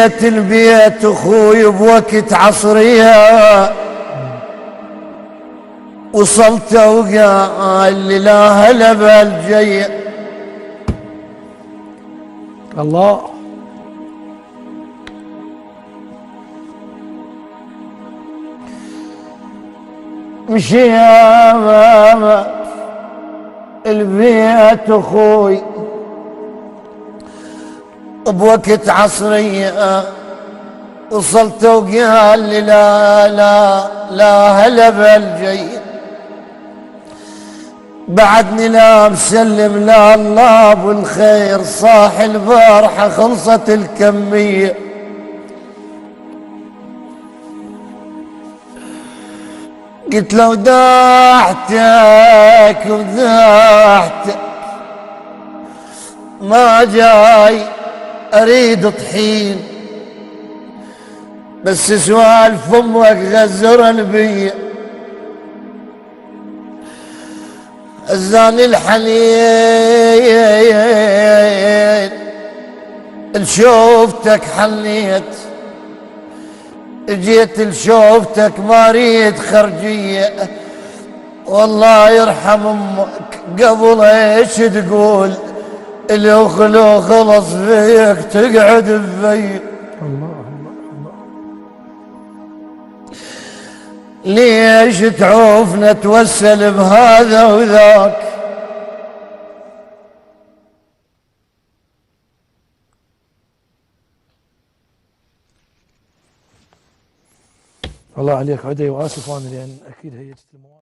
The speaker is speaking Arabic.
جيت البيت اخوي بوقت عصرية، وصلت وقال لي لا هلا بالجية. الله. مشي يا ماما البيت اخوي بوقت عصرية، وصلت وقال لي لا لا لا هلا بالجيد. بعدني لا مسلم لا الله بالخير، صاح البارحة خلصت الكمية. قلت له وداعتك وداعتك ما جاي اريد طحين، بس سؤال فمك غزر البية. الزاني الحنين لشوفتك حنيت، جيت لشوفتك ما ريد خرجية. والله يرحم امك قبل ايش تقول، الاخ لو خلص فيك تقعد بفي. الله الله الله. ليش تعوفنا توسل بهذا وذاك؟ الله عليك عدي، واسف انا لان اكيد هي